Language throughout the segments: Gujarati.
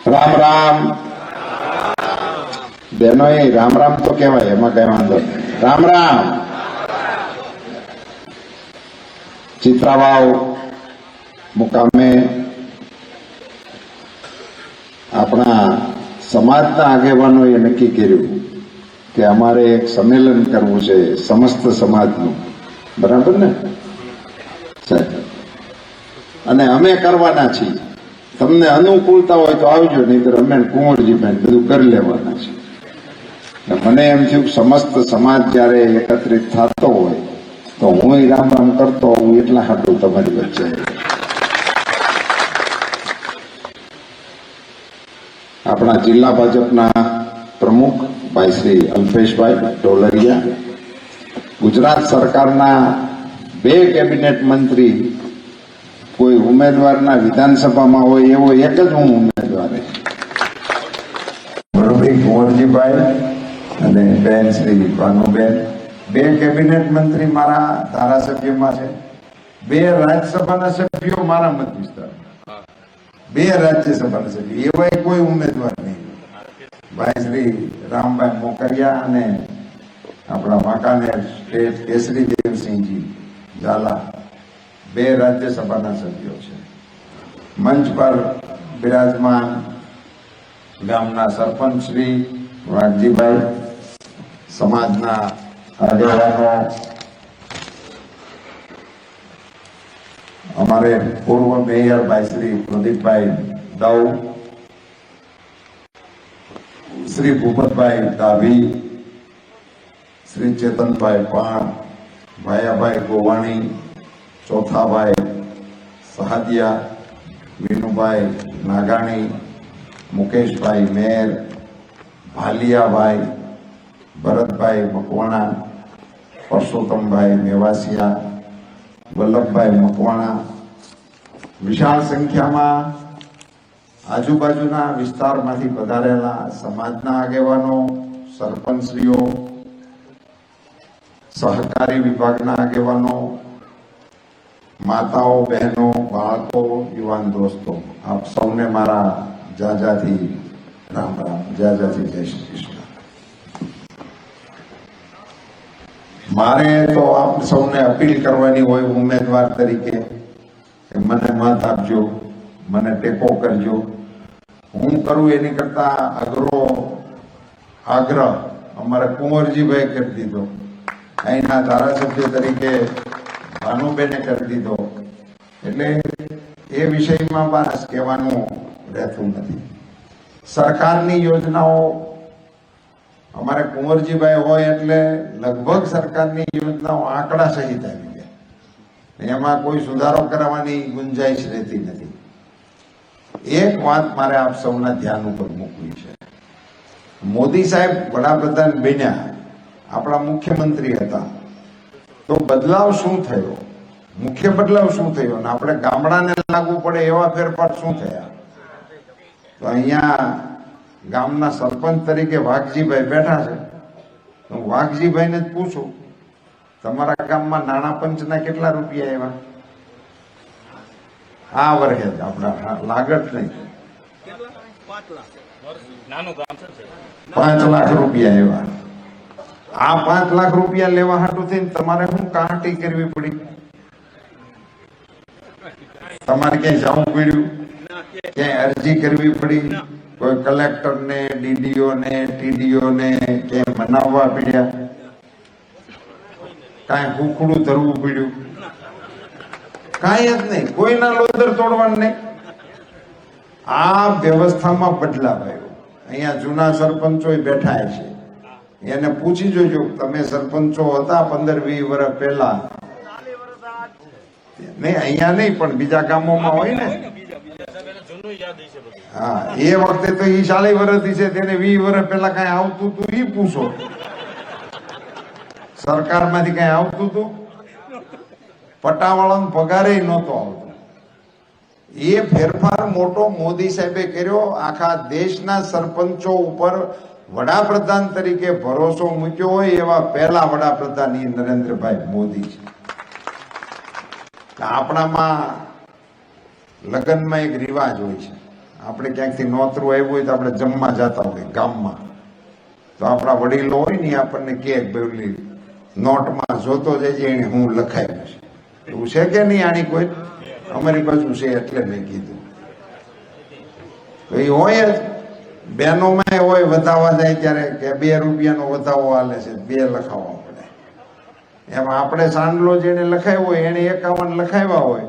રામ રામ બહેનો, એ રામ રામ તો કહેવાય, એમાં કઈ વાંધો નહીં. રામ રામ. ચિત્રાવાવ મુકામે આપણા સમાજના આગેવાનોએ નક્કી કર્યું કે અમારે એક સંમેલન કરવું છે સમસ્ત સમાજનું. બરાબર ને સાહેબ? અને અમે કરવાના છીએ. તમને અનુકૂળતા હોય તો આવજો, નહીતર અમે કુંવરજીભાઈ બધું કરી લેવાના છે. મને એમ થયું કે સમસ્ત સમાજ જયારે એકત્રિત થતો હોય તો હું રામ રામ કરતો હોઉં એટલા હાટું તમારી વચ્ચે. આપણા જિલ્લા ભાજપના પ્રમુખ ભાઈ શ્રી અલ્પેશભાઈ ઢોલરિયા, ગુજરાત સરકારના 2 કેબિનેટ મંત્રી કોઈ ઉમેદવારના વિધાનસભામાં હોય એવો એક જ હું ઉમેદવાર કુંવરજીભાઈ અને બેન શ્રી ભાનુબેન, 2 કેબિનેટ મંત્રી મારા ધારાસભ્યમાં છે, 2 રાજ્યસભાના સભ્યો મારા મત વિસ્તારમાં, 2 રાજ્યસભાના સભ્યો એવા કોઈ ઉમેદવાર નહીં. ભાઈ શ્રી રામભાઈ મોકરિયા અને આપણા વાંકાનેર સ્ટેટ કેસરી દેવસિંહજી ઝાલા 2 રાજ્યસભાના સભ્યો છે. મંચ પર બિરાજમાન ગામના સરપંચ શ્રી વાઘજીભાઈ, સમાજના આગેવાનો, અમારે પૂર્વ મેયર ભાઈ શ્રી પ્રદીપભાઈ દવ, શ્રી ભૂપતભાઈ ડાભી, શ્રી ચેતનભાઈ પાણ, ભાયાભાઈ ગોવાણી, ચોથાભાઈ સહાદિયા, વિનુભાઈ નાગાણી, મુકેશભાઈ મેર, ભાલિયાભાઈ, ભરતભાઈ મકવાણા, પરસોત્તમભાઈ મેવાસિયા, વલ્લભભાઈ મકવાણા, વિશાળ સંખ્યામાં આજુબાજુના વિસ્તારમાંથી પધારેલા સમાજના આગેવાનો, સરપંચશ્રીઓ, સહકારી વિભાગના આગેવાનો, માતાઓ, બહેનો, બાળકો, યુવાન દોસ્તો, આપ સૌને મારા જાજાથી રામ રામ, જાજાથી જય શ્રી કૃષ્ણ. મારે તો આપ સૌને અપીલ કરવાની હોય ઉમેદવાર તરીકે કે મને મત આપજો, મને ટેકો કરજો. હું કરું એની કરતા અઘરો આગ્રહ અમારા કુંવરજીભાઈ કરી દીધો, અહીંના ધારાસભ્ય તરીકે ભાનુબેને કરી દીધો, એટલે એ વિષયમાં બસ કહેવાનું રહેતું નથી. સરકારની યોજનાઓ અમારે કુંવરજીભાઈ હોય એટલે લગભગ સરકારની યોજનાઓ આંકડા સહિત આવી જાય, એમાં કોઈ સુધારો કરવાની ગુંજાઈશ રહેતી નથી. એક વાત મારે આપ સૌના ધ્યાન ઉપર મૂકવી છે. મોદી સાહેબ વડાપ્રધાન બન્યા, આપણા મુખ્યમંત્રી હતા, તો બદલાવ શું થયો, મુખ્ય બદલાવ શું થયો, અને આપણે ગામડાને લાગુ પડે એવા ફેરફાર શું થયા? તો અહીંયા ગામના સરપંચ તરીકે વાઘજીભાઈ બેઠા છે. હું વાઘજીભાઈને જ પૂછું, તમારા ગામમાં નાણાં પંચના કેટલા રૂપિયા આવ્યા આ વર્ષે? આપણા લાગત નહીં, 5 લાખ રૂપિયા આવ્યા. આ 5 લાખ રૂપિયા લેવા હાટું થઈને તમારે શું કાંટી કરવી પડી? તમારે ક્યાંય જવું પડ્યું? ક્યાંય અરજી કરવી પડી? કોઈ કલેક્ટર ને, ડીડીઓ ને, ટીડીઓ ને ક્યાંય મનાવવા પડ્યા? કાંઈ હુકડું ધરવું પડ્યું? કાંઈ જ નહીં, કોઈના લોદર તોડવાનું નહીં. આ વ્યવસ્થામાં બદલાવ આવ્યો. અહીંયા જૂના સરપંચો બેઠા છે, એને પૂછી જોજો, તમે સરપંચો હતા 15-20 વર્ષ પહેલા, નહીં અહીંયા નહીં પણ બીજા ગામોમાં હોય ને, હા, એ વખતે તો ઈ 40 વર્ષથી છે, તેને 20 વર્ષ પહેલા કઈ આવતું હતું ઈ પૂછો. સરકારમાંથી કઈ આવતું હતું? પટાવાળાનો પગારે નહોતો આવતો. એ ફેરફાર મોટો મોદી સાહેબે કર્યો. આખા દેશના સરપંચો ઉપર વડાપ્રધાન તરીકે ભરોસો મૂક્યો હોય એવા પહેલા વડાપ્રધાન નરેન્દ્રભાઈ મોદી છે. આપણામાં લગ્નમાં એક રિવાજ હોય છે, આપણે ક્યાંકથી નોતરું આવ્યું હોય તો આપણે જમવા જતા હોય ગામમાં, તો આપણા વડીલો હોય ને આપણને કે પેલી નોટમાં જોતો જજે એને હું લખાયું છે, એવું છે કે નહીં? આની કોઈ અમારી બાજુ છે એટલે મેં કીધું. તો એ હોય જ, બહેનોમાં હોય વધાવવા જાય ત્યારે કે 2 રૂપિયાનો વધાવો હાલે છે, 2 લખાવવા પડે. એમાં આપણે સાંડલો જેને લખાવ્યો હોય એને 51 લખાવ્યા હોય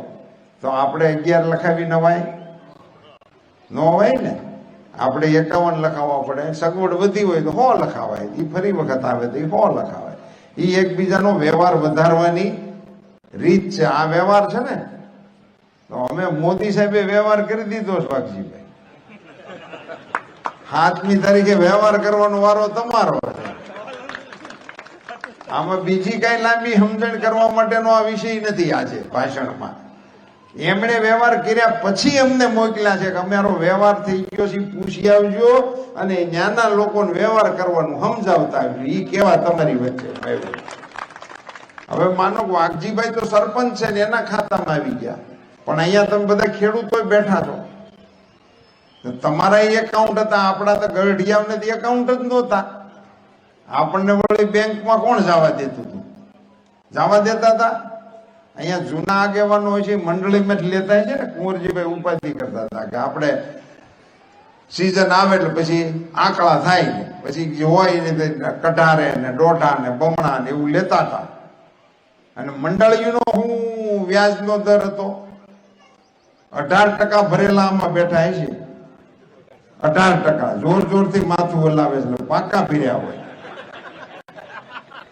તો આપણે 11 લખાવી નવાય ન હોય ને? આપણે 51 લખાવવા પડે. સગવડ વધી હોય તો 100 લખાવાય, એ ફરી વખત આવે તો 100 લખાવાય. એ એકબીજાનો વ્યવહાર વધારવાની રીત છે. આ વ્યવહાર છે ને, તો અમે મોદી સાહેબે વ્યવહાર કરી દીધો છે વાઘજીભાઈ. 7મી તારીખે વ્યવહાર કરવાનો વારો તમારો છે. આમાં બીજી કઈ લાંબી સમજણ કરવા માટેનો આ વિષય નથી. આજે ભાષણમાં એમણે વ્યવહાર કર્યા પછી અમને મોકલ્યા છે કે અમારો વ્યવહાર થઈ ગયો છે, પૂછી આવજો અને ત્યાંના લોકોને વ્યવહાર કરવાનું સમજાવતા આવજો. એ કેવા તમારી વચ્ચે. હવે માનો કે વાઘજીભાઈ તો સરપંચ છે ને એના ખાતામાં આવી ગયા, પણ અહીંયા તમે બધા ખેડૂતો બેઠા છો, તમારા એકાઉન્ટ હતા, આપણા તો ગઢિયાઓને એકાઉન્ટ જ નહોતા. આપણને વળી બેંકમાં કોણ જવા દેતું હતું? જવા દેતા હતા? અહીંયા જૂના આગેવાનો હોય છે, મંડળીમાં જ લેતા છે ને. કુંવરજીભાઈ ઉપાધિ કરતા હતા કે આપણે સીઝન આવે એટલે પછી આંકડા થાય ને પછી હોય ને કઢારે ને ડોઢા ને બમણા ને એવું લેતા હતા. અને મંડળીનો હું વ્યાજનો દર હતો 18% ભરેલા આમાં બેઠા છે. 18% જોર જોરથી માથું હલાવે છે, પાકા પીર્યા હોય.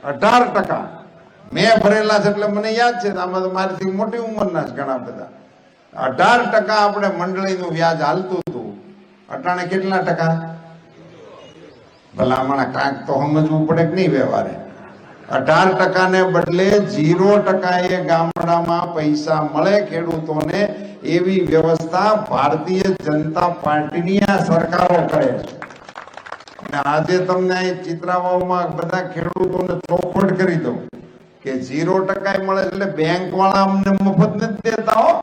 18% મેં ભરેલા છે એટલે મને યાદ છે. આમાં તો મારીથી મોટી ઉંમરના જ ઘણા બધા. 18% આપણે મંડળીનું વ્યાજ હાલતું હતું. અટાણે કેટલા ટકા? ભલામણ કાંઈક તો સમજવું પડે કે નહીં વ્યવહારે. 18% ને બદલે 0% એ ગામડામાં પૈસા મળે ખેડૂતોને એવી વ્યવસ્થા ભારતીય જનતા પાર્ટીની આ સરકારો કરે છે. અને આજે તમને ચિત્રાવાવમાં બધા ખેડૂતોને ચોખવટ કરી દઉં કે 0% મળે એટલે બેંક વાળા અમને મફત નથી દેતા હો.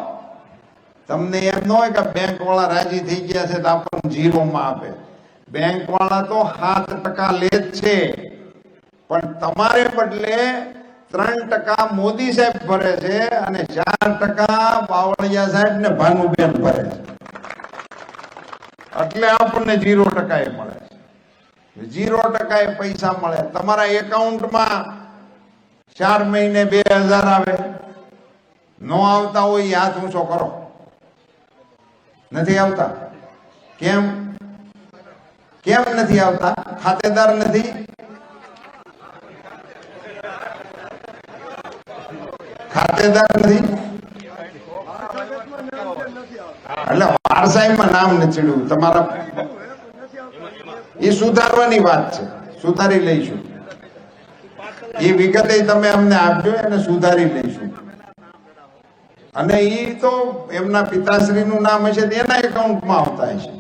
તમને એમ ન હોય કે બેંક વાળા રાજી થઈ ગયા છે તો આપણને 0 આપે. બેંક વાળા તો 7% લે જ છે, પણ તમારે બદલે 3% મોદી સાહેબ ભરે છે અને 4% બાવળિયા સાહેબ ને ભાનુબેન ભરે છે. એટલે આપણને 0% મળે છે. 0% પૈસા મળે. તમારા એકાઉન્ટમાં 4 મહિને 2000 આવે. નો આવતા હોય હાથ ઊંચો કરો. નથી આવતા? કેમ કેમ નથી આવતા? ખાતેદાર નથી? ખાતેદાર નથી એટલે વારસાઈમાં નામ નથી ચડ્યું તમારા. એ સુધારવાની વાત છે, સુધારી લઈશું. એ વિગતે તમે અમને આપજો અને સુધારી લઈશું. અને એ તો એમના પિતાશ્રીનું નામ હશે એના એકાઉન્ટમાં આવતા હશે,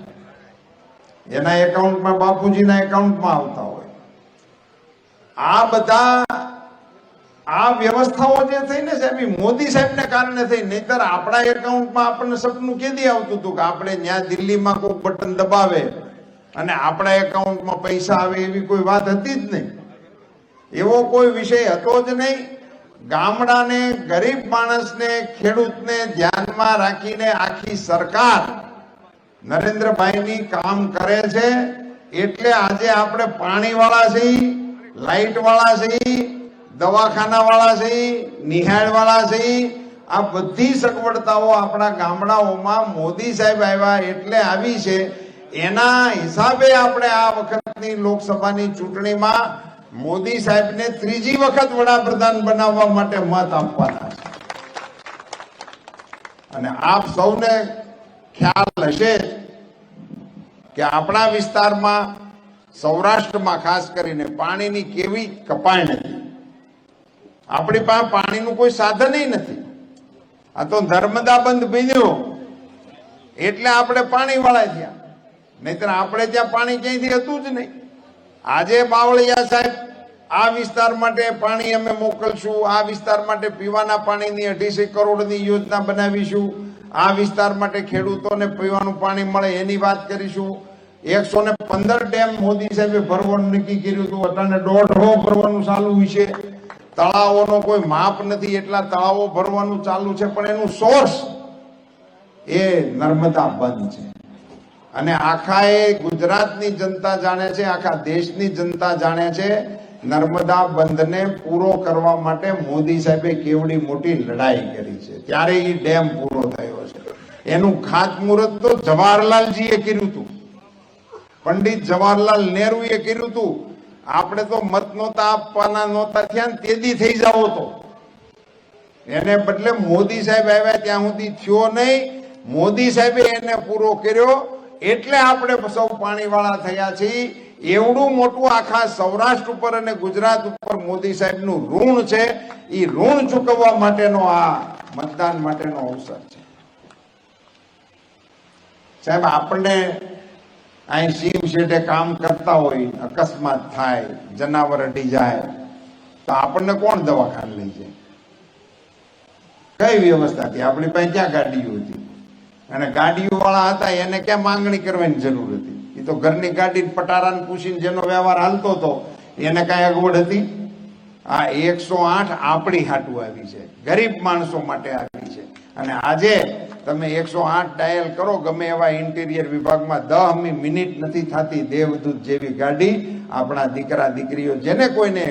એના એકાઉન્ટમાં, બાપુજીના એકાઉન્ટમાં આવતા હોય. આ બધા આ વ્યવસ્થાઓ જે થઈ ને સાહેબ, મોદી સાહેબને કારણે થઈ. નહીતર આપણા એકાઉન્ટમાં આપણને સપનું કેદી આવતું હતું કે આપણે ત્યાં દિલ્હીમાં કોઈ બટન દબાવે અને આપણા એકાઉન્ટમાં પૈસા આવે એવી કોઈ વાત હતી જ નહીં. એવો કોઈ વિષય હતો જ નહીં. ગામડાને, ગરીબ માણસને, ખેડૂતને ધ્યાનમાં રાખીને આખી સરકાર નરેન્દ્રભાઈની કામ કરે છે. એટલે આજે આપણે પાણી વાળા છીએ, લાઈટ વાળા છીએ, દવાખાના વાળા છીએ, નિહાળ વાળા છીએ. આ બધી સગવડતાઓ આપણા ગામડાઓમાં મોદી સાહેબ આવ્યા એટલે આવી છે. એના હિસાબે આપણે આ વખતની લોકસભાની ચૂંટણીમાં મોદી સાહેબને 3જી વખત વડાપ્રધાન બનાવવા માટે મત આપવાના છે. અને આપ સૌને ખ્યાલ હશે કે આપણા વિસ્તારમાં, સૌરાષ્ટ્રમાં ખાસ કરીને પાણીની કેવી કપાણ હતી. આપણી પાસે પાણીનું કોઈ સાધન નથી. આ તો નર્મદા બંધ બન્યો એટલે આપણે પાણી વાળા થયા, નહીતર આપણે ત્યાં પાણી ક્યાંયથી હતું જ નહીં. આજે બાવળિયા સાહેબ આ વિસ્તાર માટે પાણી અમે મોકલશું, આ વિસ્તાર માટે પીવાના પાણીની 250 કરોડની યોજના બનાવીશું, આ વિસ્તાર માટે ખેડૂતોને પીવાનું પાણી મળે એની વાત કરીશું. 115 ડેમ મોદી સાહેબે ભરવાનું નક્કી કર્યું હતું, અત્યારે 1.5 ભરવાનું ચાલુ છે. તળાવોનો કોઈ માપ નથી, એટલા તળાવો ભરવાનું ચાલુ છે, પણ એનું સોર્સ એ નર્મદા બંધ છે. અને આખા એ ગુજરાતની જનતા જાણે છે, આખા દેશની જનતા જાણે છે નર્મદા બંધને પૂરો કરવા માટે મોદી સાહેબે કેવડી મોટી લડાઈ કરી છે. ત્યારે એ ડેમ પૂરો થયો છે. એનું ખાતમુહૂર્ત તો જવાહરલાલજીએ કર્યું હતું, પંડિત જવાહરલાલ નહેરુએ કર્યું હતું. આપણે તો મત નહોતા આપવાના, નહોતા થયા ને તેદી થઈ જાવ તો. એને બદલે મોદી સાહેબ આવ્યા ત્યાં સુધી થયો નહીં. મોદી સાહેબે એને પૂરો કર્યો એટલે આપણે સૌ પાણીવાળા થયા છીએ. એવડું મોટું આખા સૌરાષ્ટ્ર ઉપર અને ગુજરાત ઉપર મોદી સાહેબનું ઋણ છે. એ ઋણ ચૂકવવા માટેનો આ મતદાન માટેનો અવસર છે. સાહેબ, આપણને અહીં સિંહ શેઠે કામ કરતા હોય, અકસ્માત થાય, જનાવર અડી જાય તો આપણને કોણ દવાખાને લઈ જાય? કઈ વ્યવસ્થા હતી? આપણી પાસે ક્યાં ગાડીઓ હતી? અને ગાડીઓ વાળા હતા એને ક્યાં માંગણી કરવાની જરૂર હતી? એ તો ઘરની ગાડી પટારાને પૂછીને જેનો વ્યવહાર હાલતો હતો એને કઈ અગવડ હતી? આ 108 આપણી હાટું આવી છે, ગરીબ માણસો માટે આવી છે. અને આજે તમે 108 ડાયલ કરો ગમે એવા ઇન્ટિરિયર વિભાગમાં, 10મી મિનિટ નથી થતી દેવદૂત જેવી ગાડી આપણા દીકરા દીકરીઓ જેને કોઈને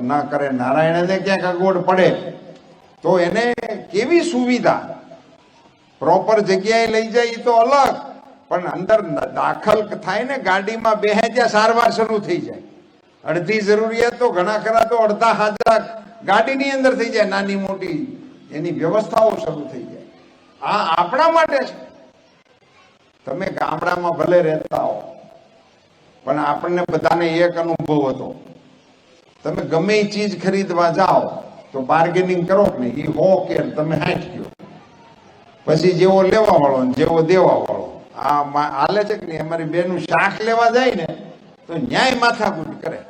ન કરે, નારાયણને ક્યાંક અગવડ પડે તો એને કેવી સુવિધા પ્રોપર જગ્યાએ લઈ જાય એ તો અલગ, પણ અંદર દાખલ થાય ને ગાડીમાં બેહે ત્યાં સારવાર શરૂ થઈ જાય. અડધી જરૂરિયાત તો ઘણા ખરા તો અડધા હાજરા ગાડીની અંદર થઈ જાય, નાની મોટી એની વ્યવસ્થાઓ શરૂ થઈ જાય. આ આપણા માટે છે. તમે ગામડામાં ભલે રહેતા હો પણ આપણને બધાને એક અનુભવ હતો. તમે ગમે એ ચીજ ખરીદવા જાઓ તો બાર્ગેનિંગ કરો કે નહીં, એ હો કે તમે 60 કયો, પછી જેવો લેવા વાળો જેવો દેવા વાળો આ હાલે છે કે નહીં. અમારી બેનું શાક લેવા જાય ને તો ન્યાય માથાકૂટ કરે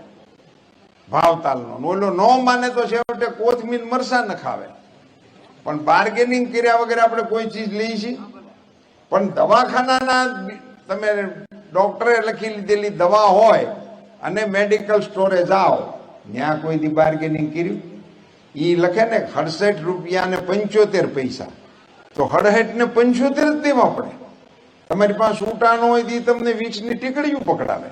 ભાવતાલનો. ઓલો ન માને તો છેવટે કોથમીર મરસા ન ખાવે, પણ બાર્ગેનિંગ કર્યા વગર આપણે કોઈ ચીજ લઈ છીએ. પણ દવાખાનાના તમે ડોક્ટરે લખી લીધેલી દવા હોય અને મેડિકલ સ્ટોરે જાઓ, ત્યાં કોઈ દી બાર્ગેનિંગ કર્યું? એ લખે ને 68 રૂપિયા ને 75 પૈસા, તો 68 ને 75 જ દેવા પડે. તમારી પાસે સૂટા ન હોય તો તમને વીક્ષની ટીકડીયું પકડાવે.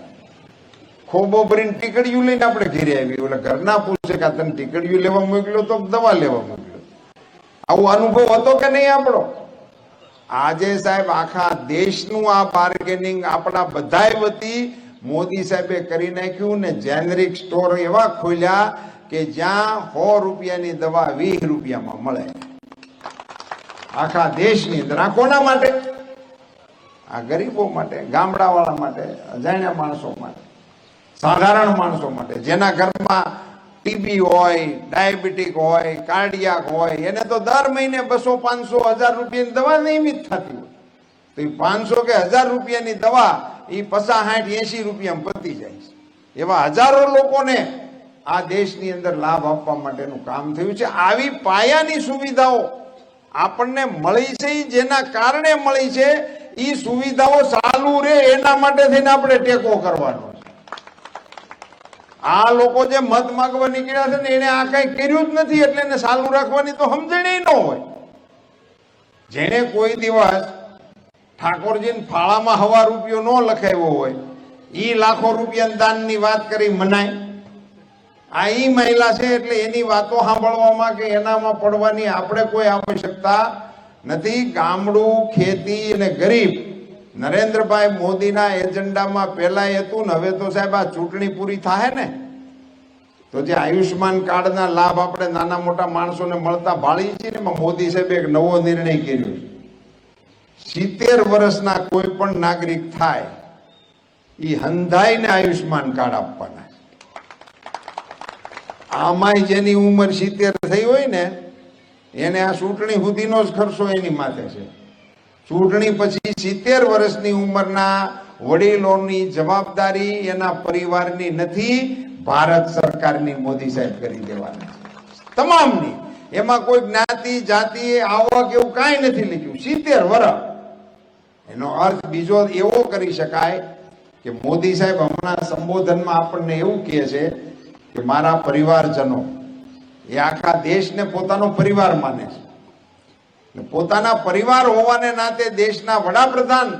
ખોબો ભરીને ટીકડીયું લઈને આપણે ઘેરે આવી, એટલે ઘરના પૂછે કે તને ટીકડીયું લેવા મોકલ્યો તો દવા લેવા મોકલ્યો. આવો અનુભવ હતો કે નહીં આપણો? આજે સાહેબ આખા દેશનું આ બાર્ગેનિંગ આપણા બધાય વતી મોદી સાહેબે કરી નાખ્યું ને. જેનરિક સ્ટોર એવા ખોલ્યા કે જ્યાં 100 રૂપિયાની દવા 20 રૂપિયામાં મળે આખા દેશની અંદર. આ કોના માટે? આ ગરીબો માટે, ગામડાવાળા માટે, અજાણ્યા માણસો માટે, સાધારણ માણસો માટે, જેના ઘરમાં ટીબી હોય, ડાયાબિટીક હોય, કાર્ડિયાક હોય, એને તો દર મહિને 200, 500, 1000 રૂપિયાની દવા નિયમિત થતી હોય. તો એ 500 કે 1000 રૂપિયાની દવા એ 50, 60, 80 રૂપિયામાં પતી જાય છે. એવા હજારો લોકોને આ દેશની અંદર લાભ આપવા માટેનું કામ થયું છે. આવી પાયાની સુવિધાઓ આપણને મળી છે, જેના કારણે મળી છે. એ સુવિધાઓ ચાલુ રહે એના માટે થઈને આપણે ટેકો કરવાનો છે. આ લોકો જે મત માંગવા નીકળ્યા છે ને એને આ કઈ કર્યું જ નથી, એટલે એને ચાલુ રાખવાની તો સમજણ ન હોય. જેને કોઈ દિવસ ઠાકોરજીને ફાળામાં 1 રૂપિયો ન લખાવ્યો હોય ઈ લાખો રૂપિયા દાનની વાત કરી મનાય? આ ઈ મહિલા છે એટલે એની વાતો સાંભળવામાં કે એનામાં પડવાની આપણે કોઈ આવશ્યકતા નથી. ગામડું, ખેતી અને ગરીબ નરેન્દ્રભાઈ મોદીના એજન્ડામાં પહેલા હતું ને. હવે તો સાહેબ આ ચૂંટણી પૂરી થાય ને તો જે આયુષ્માન કાર્ડના લાભ આપણે નાના મોટા માણસોને મળતા ભાળી છીએ ને, એમાં મોદી સાહેબે એક નવો નિર્ણય કર્યો છે. 70 વર્ષના કોઈ પણ નાગરિક થાય એ હંધાઈને આયુષ્માન કાર્ડ આપવાના. આમાંય જેની ઉંમર 70 થઈ હોય ને એને આ ચૂંટણી સુધીનો જ ખર્ચો એની માથે છે. ચૂંટણી પછી 70 વર્ષની ઉંમરના વડીલોની જવાબદારી એના પરિવારની નથી, ભારત સરકારની મોદી સાહેબ કરી દેવાના છે તમામની. એમાં કોઈ જ્ઞાતિ જાતિ આવક એવું કાંઈ નથી લખ્યું. 70 વર્ષ. એનો અર્થ બીજો એવો કરી શકાય કે મોદી સાહેબ હમણાં સંબોધનમાં આપણને એવું કહે છે કે મારા પરિવારજનો, એ આખા દેશને પોતાનો પરિવાર માને છે. પોતાના પરિવાર હોવાને નાતે દેશના વડાપ્રધાન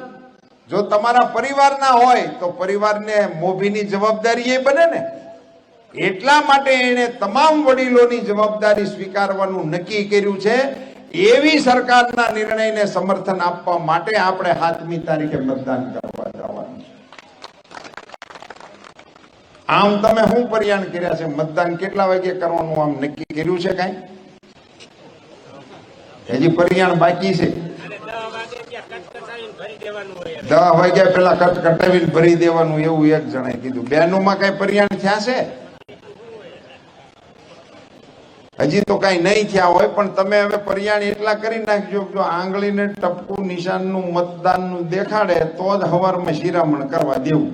જો તમારા પરિવારના હોય તો પરિવારને મોભીની જવાબદારી એ બને ને. એટલા માટે એને તમામ વડીલોની જવાબદારી સ્વીકારવાનું નક્કી કર્યું છે. એવી સરકારના નિર્ણયને સમર્થન આપવા માટે આપણે 7મી તારીખે મતદાન કરવા જવાનું છે. આમ તમે શું પરિયાણ કર્યા છે? મતદાન કેટલા વાગે કરવાનું આમ નક્કી કર્યું છે? કાંઈ હજી પરિયાણ બાકી છે. 10 વાગ્યા પેલા કટાવીને ભરી દેવાનું એવું એક જણાએ કીધું. બહેનોમાં કઈ પરિયાણ થયા છે? હજી તો કઈ નહીં થયા હોય, પણ તમે હવે પરિયાણ એટલા કરી નાખજો, જો આંગળીને ટપકું નિશાનનું મતદાનનું દેખાડે તો જ હવારમાં શિરામણ કરવા દેવું.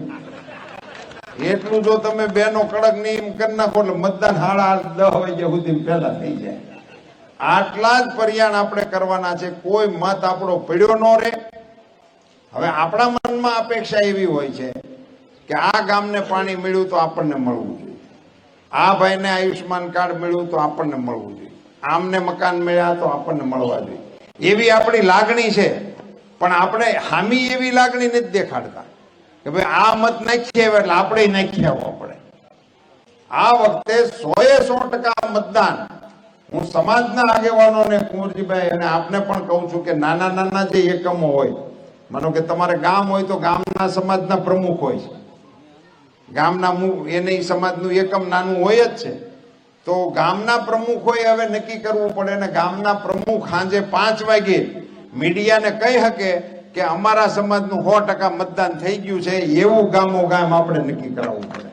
એટલું જો તમે બહેનો કડક નિયમ કરી નાખો એટલે મતદાન 10:30 વાગ્યા સુધી પહેલા થઈ જાય. આટલા જ પરિયાણ આપણે કરવાના છે. કોઈ મત આપણો પડ્યો ન રહે. હવે આપણા મનમાં અપેક્ષા એવી હોય છે કે આ ગામને પાણી મળ્યું તો આપણને મળવું જોઈએ, આ ભાઈને આયુષ્માન કાર્ડ મળ્યું તો આપણને મળવું જોઈએ, આમને મકાન મળ્યા તો આપણને મળવા જોઈએ, એવી આપણી લાગણી છે. પણ આપણે હામી એવી લાગણી નથી દેખાડતા કે ભાઈ આ મત નાખીએ એટલે આપણે નાખી આવવા પડે. આ વખતે 100% મતદાન હું સમાજના આગેવાનોને, કુંવરજીભાઈ, અને આપને પણ કહું છું કે નાના નાના જે એકમો હોય, માનો કે તમારે ગામ હોય તો ગામના સમાજના પ્રમુખ હોય છે, ગામના એને સમાજનું એકમ નાનું હોય જ છે, તો ગામના પ્રમુખ હોય હવે નક્કી કરવું પડે. ને ગામના પ્રમુખ સાંજે 5 વાગે મીડિયાને કહી શકે કે અમારા સમાજનું 100% મતદાન થઈ ગયું છે, એવું ગામો ગામ આપણે નક્કી કરાવવું પડે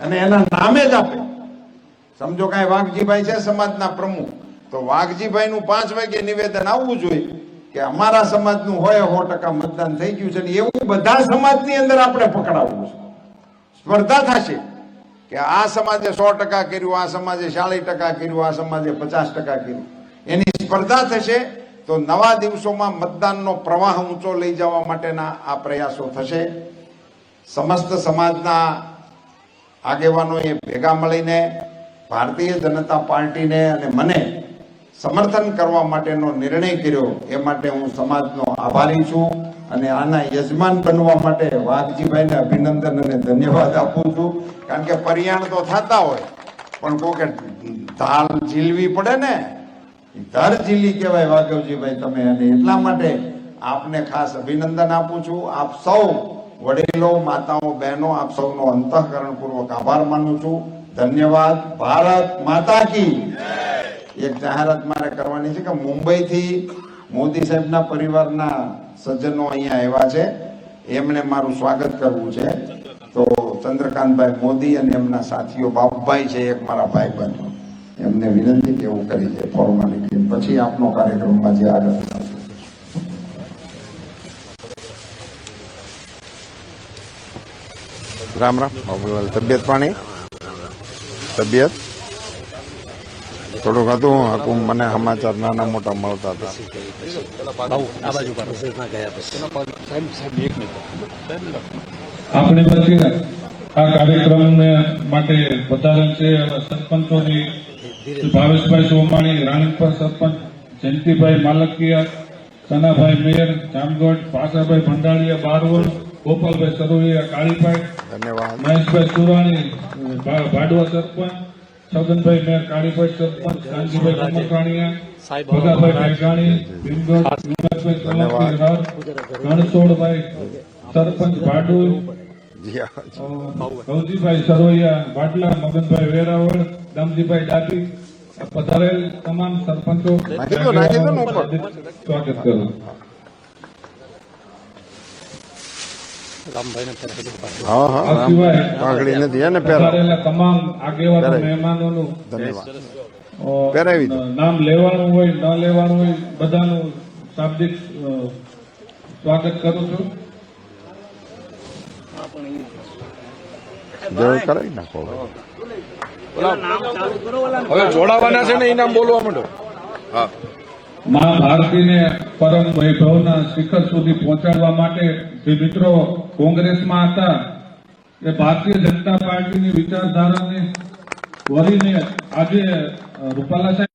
અને એના નામે જ આપે. સમજો કાંઈ વાઘજીભાઈ છે સમાજના પ્રમુખ, તો વાઘજીભાઈ નું 5 વાગે નિવેદન આવવું જોઈએ કે અમારા સમાજનું હોય 100% મતદાન થઈ ગયું છે. એવું બધા સમાજની અંદર આપણે પકડાવવું છે. સ્પર્ધા થશે કે આ સમાજે 100% કર્યું, આ સમાજે 40% કર્યું, આ સમાજે 50% કર્યું. એની સ્પર્ધા થશે તો નવા દિવસોમાં મતદાનનો પ્રવાહ ઊંચો લઈ જવા માટેના આ પ્રયાસો થશે. સમસ્ત સમાજના આગેવાનોએ ભેગા મળીને ભારતીય જનતા પાર્ટીને અને મને સમર્થન કરવા માટેનો નિર્ણય કર્યો. એ માટે હું સમાજનો આભારી છું અને આના યજમાન બનવા માટે વાઘજીભાઈને અભિનંદન અને ધન્યવાદ આપું છું. કારણ કે પરિયાણ તો થતા હોય પણ કોકે ધાલ ઝીલવી પડે ને, ધર ઝીલી કહેવાય વાઘજીભાઈ તમે, અને એટલા માટે આપને ખાસ અભિનંદન આપું છું. આપ સૌ વડીલો, માતાઓ, બહેનો, આપ સૌનો અંતઃકરણપૂર્વક આભાર માનું છું. ધન્યવાદ. ભારત માતા કી. એક જાહેરાત મારે કરવાની છે કે મુંબઈથી મોદી સાહેબના પરિવારના સજ્જનો અહીંયા આવ્યા છે, એમણે મારું સ્વાગત કરવું છે. તો ચંદ્રકાંતભાઈ મોદી અને એમના સાથીઓ બાપભાઈ છે, એક મારા ભાઈબંધ, એમને વિનંતી કે એવું કરી છે ફોર્માલિટી, પછી આપનો કાર્યક્રમમાં જે આગળ થશે. રામ રામ. તબિયત પાણી? તબિયત થોડુંક હતું, મને સમાચાર નાના મોટા મળતા હતા. આપણે પછી આ કાર્યક્રમ માટે વધારે છે સરપંચોની ભાવેશભાઈ સોમાણી, રાણીપર સરપંચ જયંતિભાઈ માલકિયા, સનાભાઈ મેયર જામગઢ, પાસાભાઈ ભંડારીયા બારવલ, ગોપાલભાઈ સરોયા કાળીભાઈ, ધન્યવાદ. મહેશભાઈ સુરાણી ભાડવા સરપંચ, છગનભાઈ મેયર કાળીભાઈ સરપંચ, કાનજીભાઈ કમકાણીયા, ભગાભાઈ મેઘાણી, ભીમગઢ, વિમલભાઈ સોલંકી હર, રણછોડભાઈ સરપંચ ભાડુલ, ગૌજીભાઈ સરોયા બાટલા, મગનભાઈ વેરાવળ, દામજીભાઈ ડાટી, પધારેલ તમામ સરપંચો સ્વાગત કરું. તમામ આગેવાનો મહેમાનોનું નામ લેવાનું હોય ન લેવાનું હોય બધાનું શાબ્દિક સ્વાગત કરું છું. જેવું કરાવી નાખો. હવે જોડાવાના છે ને ઇનામ બોલવા માંડો. હા, મા ભારતીને પરમ વૈભવના શિખર સુધી પહોંચાડવા માટે જે મિત્રો કોંગ્રેસમાં હતા એ ભારતીય જનતા પાર્ટીની વિચારધારાને વળીને આજે રૂપાલા સાહેબ